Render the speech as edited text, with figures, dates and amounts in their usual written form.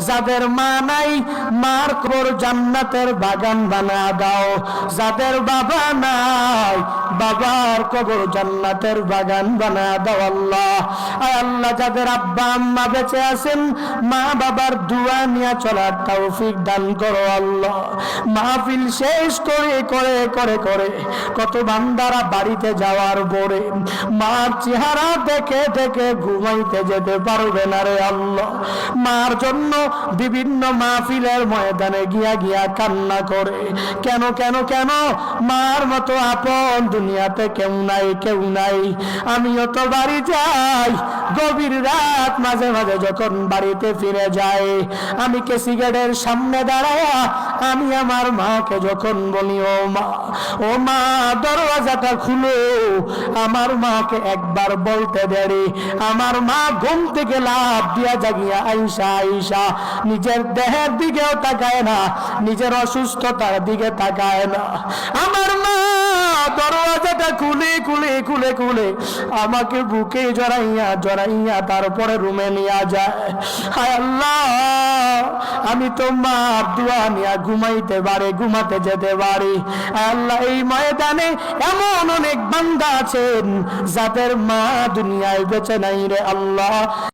যাদের মা নাই মার কবর জান্নাতের বাগান বানা দাও, যাদের বাবা নাই বাবার কবর জান্নাতের বাগান বানা দাও আল্লাহ। আয় আল্লাহ, যাদের আব্বা আম্মা বেঁচে আছেন মা বাবার দোয়া নিয়ে চলার তৌফিক দান করো আল্লাহ। মাহফিল শেষ করে করে করে করে কত বান্দারা বাড়িতে যাওয়ার পরে মার চেহারা দেখে দেখে ঘুমাইতে যেতে পারবে না রে আল্লাহ। মার জন্য বিভিন্ন মাহফিলের ময়দানে গিয়া গিয়া কান্না করে, কেন কেন কেন, মার মতো আপন দুনিয়াতে কেউ নাই, কেউ নাই। আমিও তো বাড়ি যাই, গভীর রাত মাঝে মাঝে যখন বাড়িতে ফিরে যাই, আমি কেসি গেটের সামনে দাঁড়ায়া আমি আমার মাকে যখন বলি, ও মা দরওয়াজাটা খুলো, আমার মাকে একবার বলতে দেরি, আমার মা ঘুম থেকে লাফ দিয়া জাগিয়া আইসা আইসা নিজের দেহের দিকেও তাকায় না, নিজের অসুস্থতার দিকে তাকায় না। আমার মা দরওয়াজাটা খুলে খুলে খুলে খুলে আমাকে বুকে জড়াইয়া জড়াইয়া তারপরে রুমে নিয়ে যায়। হায় আল্লাহ, আমি তো মার দোয়া নিয়া ঘুমাইতে পারি, ঘুমাতে যেতে পারি। আল্লাহ, এই ময়দানে এমন অনেক বান্দা আছেন যাদের মা দুনিয়ায় বেঁচে নাই রে আল্লাহ।